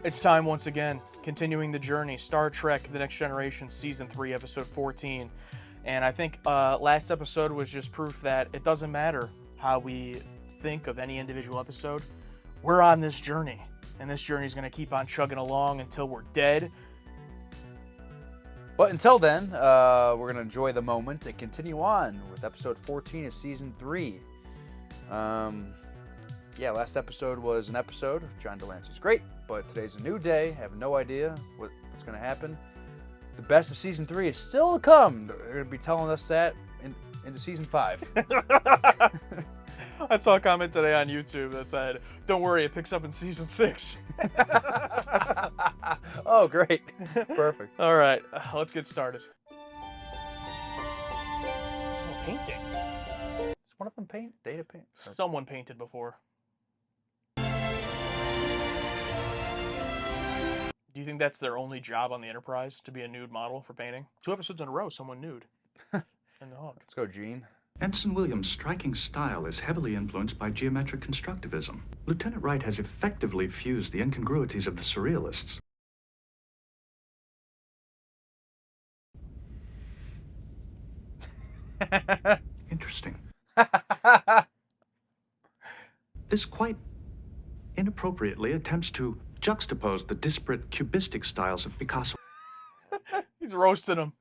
It's time once again, continuing the journey, Star Trek The Next Generation, Season 3, Episode 14. And I think last episode was just proof that it doesn't matter how we think of any individual episode. We're on this journey, and this journey is going to keep on chugging along until we're dead. But until then, we're going to enjoy the moment and continue on with Episode 14 of Season 3. Yeah, last episode was an episode. John Delancey's great, but today's a new day. I have no idea what's going to happen. The best of Season 3 is still to come. They're going to be telling us that into Season 5. I saw a comment today on YouTube that said, don't worry, it picks up in Season 6. Oh, great. Perfect. All right, let's get started. Oh, painting. Is one of them data paint? Someone painted before. Do you think that's their only job on the Enterprise, to be a nude model for painting? 2 episodes in a row, someone nude. In the Hawk. Let's go, Gene. Ensign Williams' striking style is heavily influenced by geometric constructivism. Lieutenant Wright has effectively fused the incongruities of the surrealists. Interesting. This quite inappropriately attempts to juxtapose the disparate cubistic styles of Picasso. He's roasting him.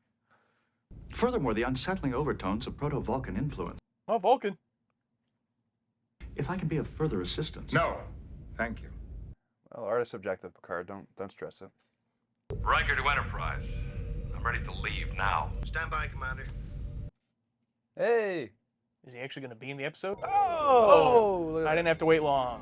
Furthermore, the unsettling overtones of proto-Vulcan influence. Oh, Vulcan. If I can be of further assistance. No, thank you. Well, art is subjective, Picard. Don't stress it. Riker to Enterprise. I'm ready to leave now. Stand by, Commander. Hey! Is he actually going to be in the episode? Oh! Look at I that. didn't have to wait long.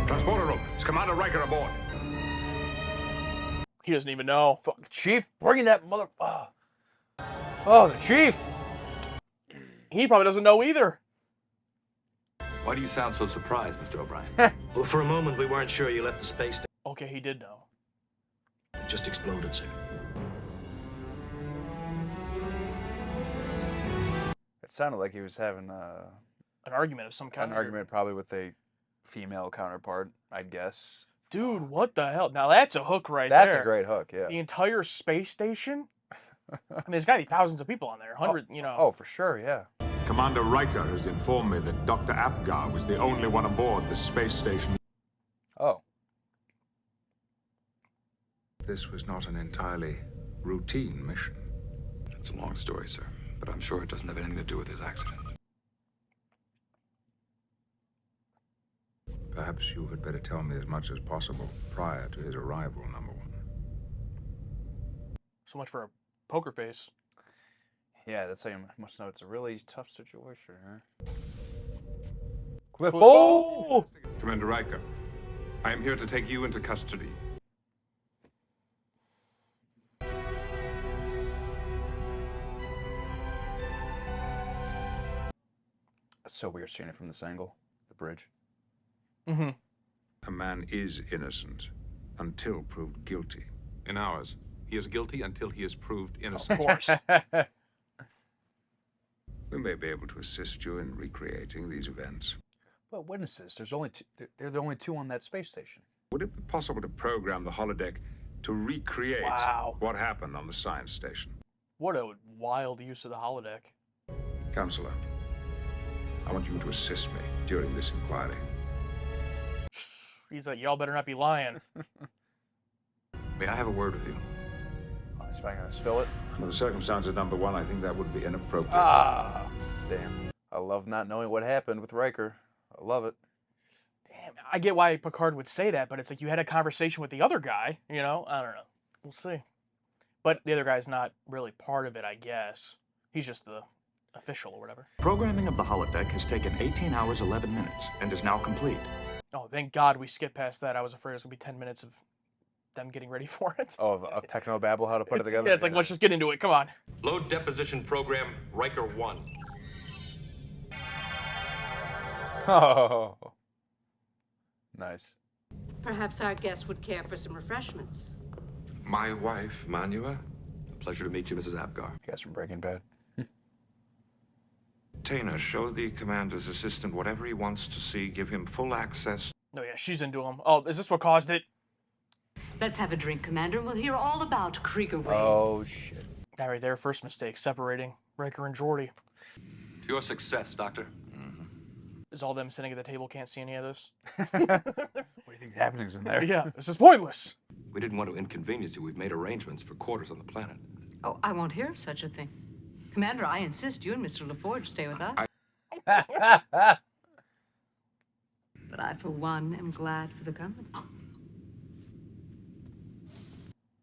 Transporter room. Is Commander Riker aboard? He doesn't even know. Fuck, Chief, bringing that mother... Oh, the Chief! He probably doesn't know either. Why do you sound so surprised, Mr. O'Brien? Well, for a moment, we weren't sure you left the space station. Okay, he did know. It just exploded, sir. It sounded like he was having An argument of some kind. an argument probably with a female counterpart, I'd guess. Dude, what the hell? Now that's a hook right That's there. a great hook, yeah. The entire space station? I mean, there's got to be thousands of people on there. 100, you know. Oh, for sure, yeah. Commander Riker has informed me that Dr. Apgar was the only one aboard the space station. Oh. This was not an entirely routine mission. It's a long story, sir, but I'm sure it doesn't have anything to do with his accident. Perhaps you had better tell me as much as possible prior to his arrival, number one. So much for a poker face. Yeah, that's how you must know it's a really tough situation, huh? Cliff. Oh! Commander Riker, I am here to take you into custody. It's so weird seeing it from this angle, the bridge. Mm-hmm. A man is innocent until proved guilty. In ours, he is guilty until he is proved Of innocent. course. We may be able to assist you in recreating these events. But witnesses, there's only two, they're the only 2 on that space station. Would it be possible to program the holodeck to recreate Wow. what happened on the science station? What a wild use of the holodeck. Counselor, I want you to assist me during this inquiry. He's like, y'all better not be lying. May I have a word with you? Is he gonna spill it? Under the circumstances, number one, I think that would be inappropriate. Ah, damn. I love not knowing what happened with Riker. I love it. Damn, I get why Picard would say that, but it's like you had a conversation with the other guy, you know? I don't know. We'll see. But the other guy's not really part of it, I guess. He's just the official or whatever. Programming of the holodeck has taken 18 hours 11 minutes and is now complete. Oh, thank God we skipped past that. I was afraid it was going to be 10 minutes of them getting ready for it. Oh, of technobabble, how to put it together? Yeah, it's like, let's just get into it. Come on. Load deposition program Riker 1. Oh. Nice. Perhaps our guest would care for some refreshments. My wife, Manua. Pleasure to meet you, Mrs. Apgar. You guys from Breaking Bad. Tainer, show the commander's assistant whatever he wants to see. Give him full access. Oh yeah, she's into him. Oh, is this what caused it? Let's have a drink, Commander, and we'll hear all about Krieger ways. Oh, shit. That right there, first mistake, separating Riker and Geordi. To your success, Doctor. Is all them sitting at the table can't see any of this? What do you think's happening in there? Yeah, this is pointless. We didn't want to inconvenience you. We've made arrangements for quarters on the planet. Oh, I won't hear of such a thing. Commander, I insist you and Mr. LaForge stay with us. But I, for one, am glad for the company.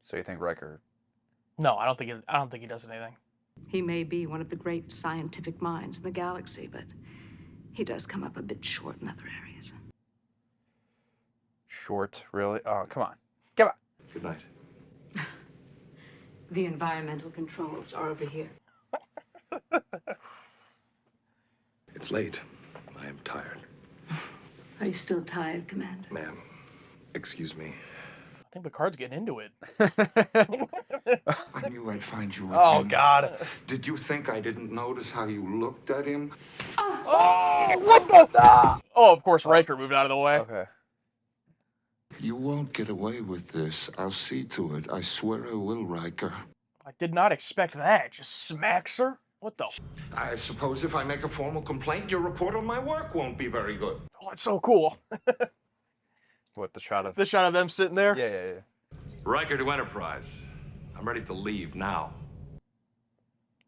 So you think Riker? No, I don't think he does anything. He may be one of the great scientific minds in the galaxy, but he does come up a bit short in other areas. Short, really? Oh, come on. Come on. Good night. The environmental controls are over here. It's late. I am tired. Are you still tired, Commander? Ma'am, excuse me. I think Picard's getting into it. I knew I'd find you. Oh, again. God. Did you think I didn't notice how you looked at him? Oh, what the? Oh, of course, Riker moved out of the way. Okay. You won't get away with this. I'll see to it. I swear I will, Riker. I did not expect that. Just smacks her? What the? I suppose if I make a formal complaint, your report on my work won't be very good. Oh, it's so cool. What, the shot of... The shot of them sitting there? Yeah. Riker to Enterprise. I'm ready to leave now.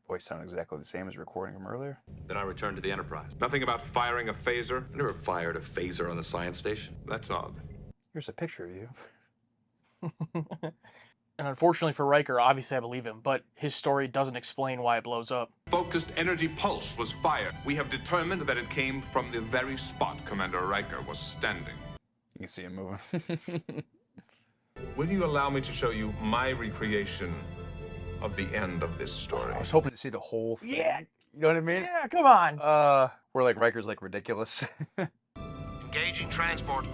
Voice sounded exactly the same as recording him earlier. Then I return to the Enterprise. Nothing about firing a phaser? I never fired a phaser on the science station. That's odd. Here's a picture of you. And unfortunately for Riker, obviously I believe him, but his story doesn't explain why it blows up. Focused energy pulse was fired. We have determined that it came from the very spot Commander Riker was standing. You can see him moving. Will you allow me to show you my recreation of the end of this story? I was hoping to see the whole thing. Yeah. You know what I mean? Yeah, come on. Where like Riker's like ridiculous. Engaging transport.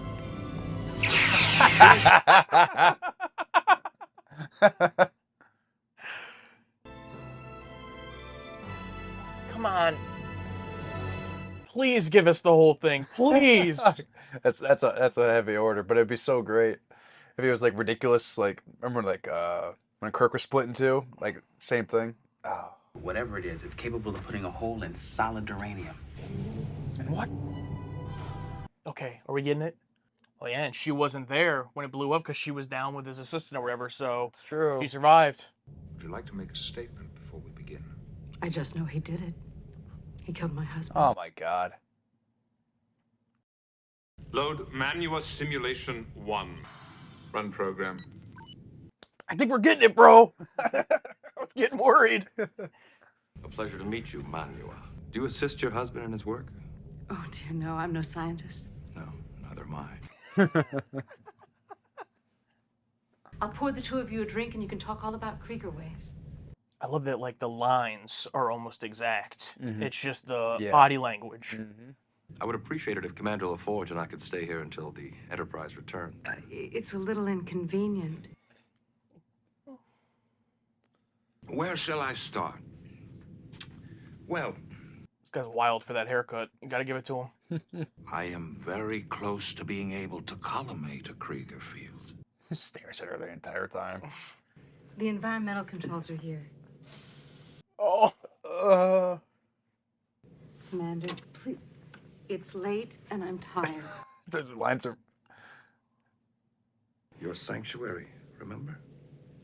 Come on. Please give us the whole thing. Please. That's a heavy order, but it'd be so great if he was like ridiculous. Like remember like when Kirk was split in two, like same thing. Oh. Whatever it is, it's capable of putting a hole in solid uranium. And what? Okay, are we getting it? Oh yeah, and she wasn't there when it blew up because she was down with his assistant or whatever, so It's true. she survived. Would you like to make a statement before we begin? I just know he did it. He killed my husband. Oh my God. Load Manua Simulation 1. Run program. I think we're getting it, bro. I was getting worried. A pleasure to meet you, Manua. Do you assist your husband in his work? Oh, dear, no, I'm no scientist. No, neither am I. I'll pour the two of you a drink and you can talk all about Krieger waves. I love that, like, the lines are almost exact. It's just the Yeah. body language. I would appreciate it if Commander LaForge and I could stay here until the Enterprise returned. It's a little inconvenient. Where shall I start? Well, This guy's wild for that haircut. You gotta give it to him. I am very close to being able to collimate a Krieger field. He stares at her the entire time. The environmental controls are here. Oh. Commander, please. It's late and I'm tired. The lines are... Your sanctuary, remember?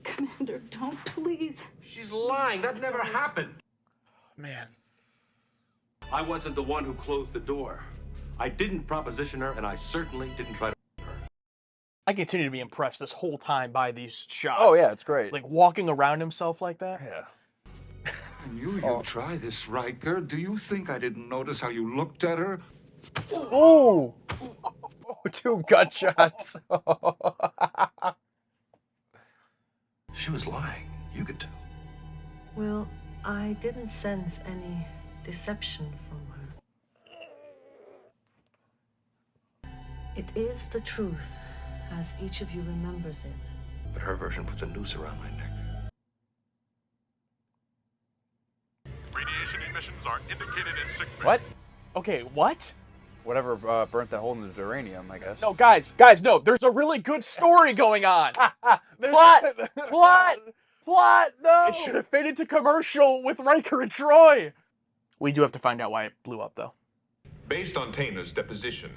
Commander, don't please. She's lying. That never happened. Man. I wasn't the one who closed the door. I didn't proposition her, and I certainly didn't try to her. I continue to be impressed this whole time by these shots. Oh yeah, it's great. Like, walking around himself like that. Yeah. I knew you'd try this, Riker. Do you think I didn't notice how you looked at her? Oh! Oh, 2 gunshots. She was lying. You could tell. Well, I didn't sense any deception from her. It is the truth, as each of you remembers it. But her version puts a noose around my neck. Radiation in conditions are indicated in sick bay. What? Okay, what? Whatever burnt that hole in the uranium, I guess. No, guys, no. There's a really good story going on. Plot! No! It should have faded to commercial with Riker and Troy. We do have to find out why it blew up, though. Based on Taina's deposition,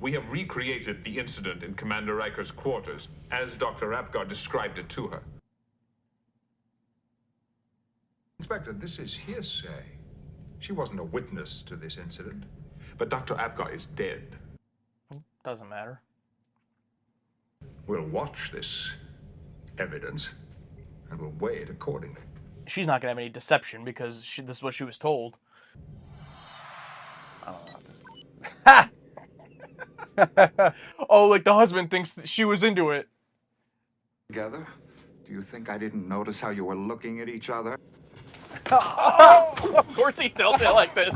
we have recreated the incident in Commander Riker's quarters as Dr. Apgar described it to her. Inspector, this is hearsay. She wasn't a witness to this incident. But Dr. Apgar is dead. Doesn't matter. We'll watch this evidence and we'll weigh it accordingly. She's not going to have any deception because this is what she was told. I don't know about this. Oh, like the husband thinks that she was into it. Together? Do you think I didn't notice how you were looking at each other? Oh, of course he tells it like this.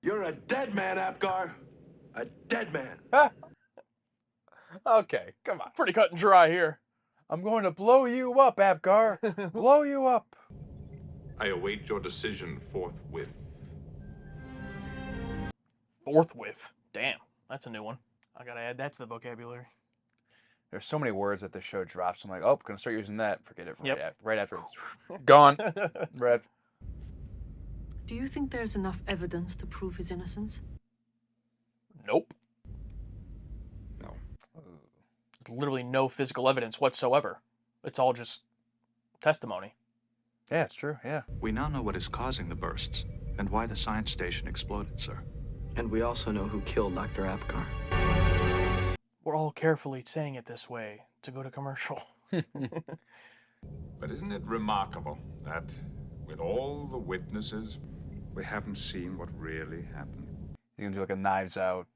You're a dead man, Apgar. A dead man. Okay, come on. Pretty cut and dry here. I'm going to blow you up, Apgar. Blow you up. I await your decision forthwith. Forthwith. Damn, that's a new one. I gotta add that to the vocabulary. There's so many words that the show drops. I'm like, oh, gonna start using that. Forget it. Yep. Right after it's gone. Right. Do you think there's enough evidence to prove his innocence? Nope. No. There's literally no physical evidence whatsoever. It's all just testimony. Yeah, it's true. Yeah. We now know what is causing the bursts and why the science station exploded, sir. And we also know who killed Dr. Apgar. We're all carefully saying it this way to go to commercial. But isn't it remarkable that with all the witnesses, we haven't seen what really happened? You're gonna do like a Knives Out,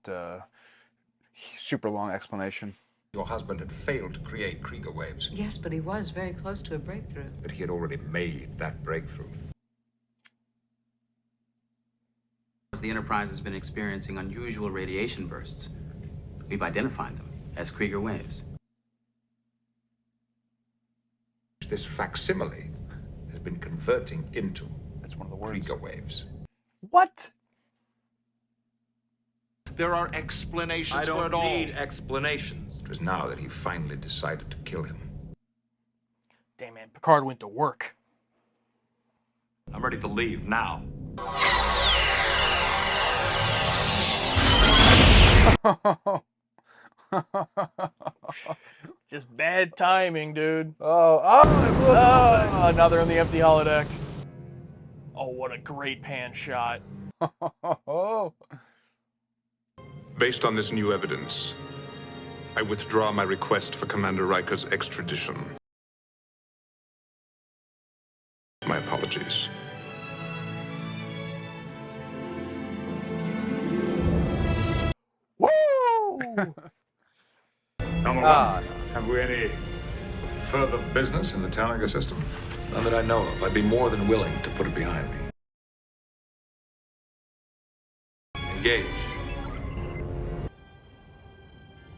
super long explanation. Your husband had failed to create Krieger waves, Yes, but he was very close to a breakthrough. but he had already made that breakthrough. The Enterprise has been experiencing unusual radiation bursts. We've identified them as Krieger waves. This facsimile has been converting into That's one of the words. Krieger waves. What? There are explanations I for it don't all. need explanations. It was now that he finally decided to kill him. Damn, man, Picard went to work. I'm ready to leave now. Just bad timing, dude. Oh, Now they're in the empty holodeck. Oh, what a great pan shot. oh. Based on this new evidence, I withdraw my request for Commander Riker's extradition. My apologies. Woo! Number one, have we any further business in the Tanaga system? None that I know of. I'd be more than willing to put it behind me. Engage.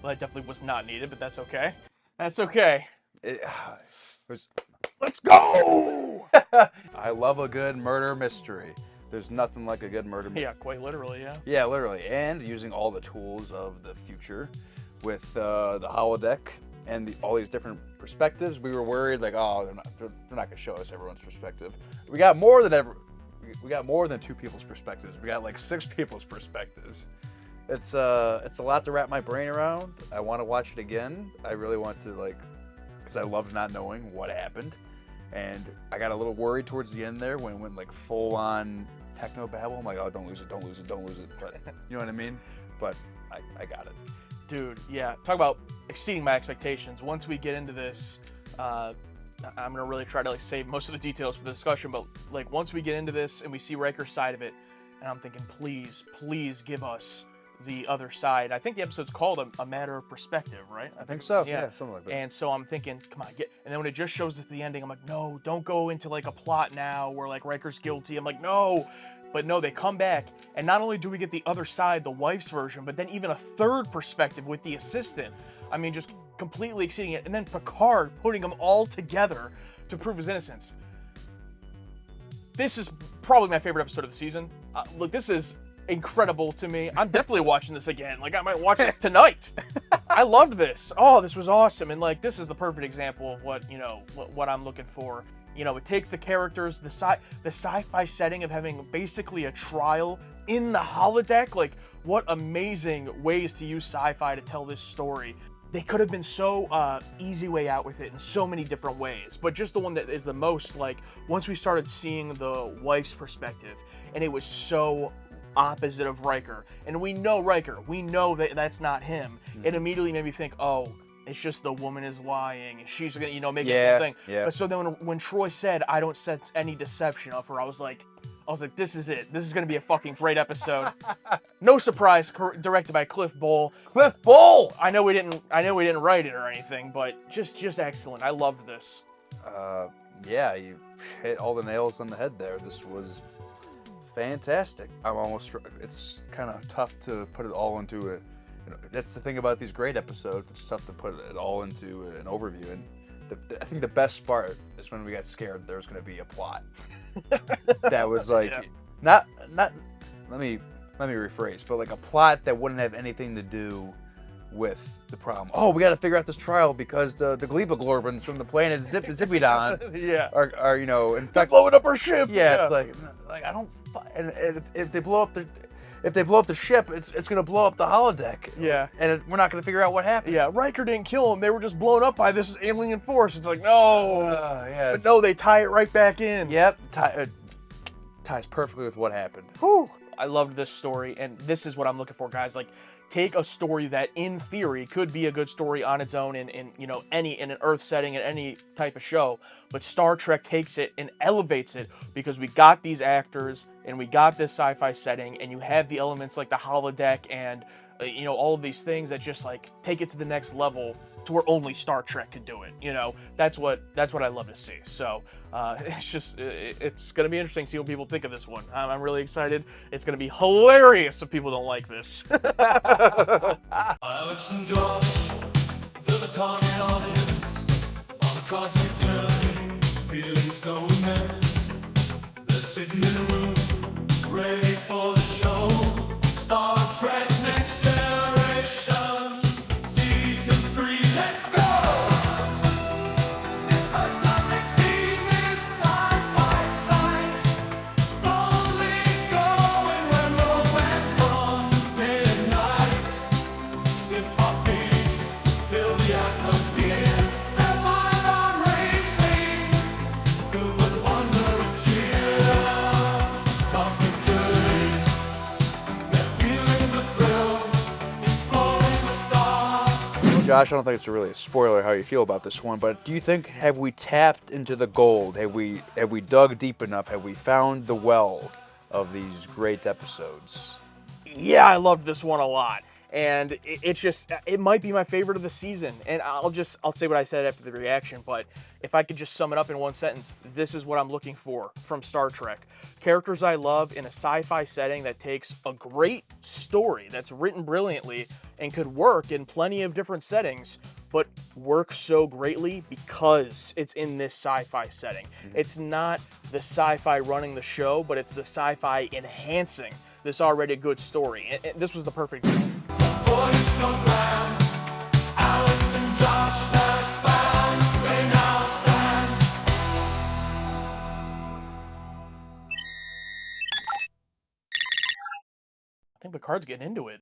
Well, that definitely was not needed, but that's okay. That's okay. Let's go! I love a good murder mystery. There's nothing like a good murder mystery. Yeah, quite literally, yeah. Yeah, literally. And using all the tools of the future with the holodeck and all these different perspectives, we were worried like, oh, they're not gonna show us everyone's perspective. We got more than two people's perspectives. We got like 6 people's perspectives. It's a lot to wrap my brain around. I want to watch it again. I really want to, like, because I loved not knowing what happened. And I got a little worried towards the end there when it went like full on techno babble. I'm like, oh, don't lose it. But you know what I mean? But I got it. Dude, yeah. Talk about exceeding my expectations. Once we get into this, I'm gonna really try to like save most of the details for the discussion. But like once we get into this and we see Riker's side of it, and I'm thinking, please give us the other side. I think the episode's called a matter of perspective, right? I think so. Yeah, something like that. And so I'm thinking, come on, get. And then when it just shows us the ending, I'm like, no, don't go into like a plot now where like Riker's guilty. I'm like, no. But no, they come back, and not only do we get the other side, the wife's version, but then even a third perspective with the assistant. I mean, just completely exceeding it. And then Picard putting them all together to prove his innocence. this is probably my favorite episode of the season. Look, this is incredible to me. I'm definitely watching this again. Like, I might watch this tonight. I loved this. Oh, this was awesome. And like, this is the perfect example of what, you know, what I'm looking for. You know, it takes the characters, the sci-fi setting of having basically a trial in the holodeck. Like, what amazing ways to use sci-fi to tell this story. They could have been so easy way out with it in so many different ways, but just the one that is the most, like, once we started seeing the wife's perspective, and it was so opposite of Riker, and we know Riker, we know that that's not him. It immediately made me think, oh, it's just the woman is lying, and she's gonna, you know, make it a thing. Yeah. But so then when Troy said, I don't sense any deception of her, I was like, this is it. This is gonna be a fucking great episode. No surprise, directed by Cliff Bole. Cliff Bole! I know we didn't write it or anything, but just excellent. I loved this. Yeah, you hit all the nails on the head there. This was fantastic. It's kind of tough to put it all into a, you know, that's the thing about these great episodes. It's tough to put it all into an overview. And I think the best part is when we got scared there was going to be a plot. That was like, not. Let me rephrase, but like a plot that wouldn't have anything to do with the problem. Oh, we got to figure out this trial because the gleboglobins from the planet Zipidon are you know, in fact blowing up our ship. Yeah, it's like I don't. And if they blow up the ship, it's gonna blow up the holodeck. Yeah. And we're not gonna figure out what happened. Yeah, Riker didn't kill them. They were just blown up by this alien force. It's like, no. Yeah. But no, they tie it right back in. Yep. Ties perfectly with what happened. Whew. I loved this story, and this is what I'm looking for, guys. Like, take a story that, in theory, could be a good story on its own in you know, in an Earth setting, in any type of show, but Star Trek takes it and elevates it because we got these actors and we got this sci-fi setting, and you have the elements like the holodeck and you know, all of these things that just like take it to the next level to where only Star Trek could do it. You know, that's what I love to see. So it's gonna be interesting to see what people think of this one. I'm really excited. It's gonna be hilarious if people don't like this. Alex and Josh, feel the target audience on a cosmic journey, feeling so immense. They're sitting in a room, ready for the show. Star Trek Next Generation, Season 3, let's go! The first time they've seen this sci-fi sight, only going where romance gone day and night. Synth-pop beats fill the atmosphere. Their minds are racing, filled with wonder and cheer. Cosmic journey. Josh, I don't think it's really a spoiler how you feel about this one, but do you think, have we tapped into the gold? Have we dug deep enough? Have we found the well of these great episodes? Yeah, I loved this one a lot. And it might be my favorite of the season. And I'll say what I said after the reaction, but if I could just sum it up in one sentence, this is what I'm looking for from Star Trek. Characters I love in a sci-fi setting that takes a great story that's written brilliantly and could work in plenty of different settings, but works so greatly because it's in this sci-fi setting. It's not the sci-fi running the show, but it's the sci-fi enhancing this already good story. And this was the perfect Alex and Josh, their spans, they now stand. I think Picard's getting into it.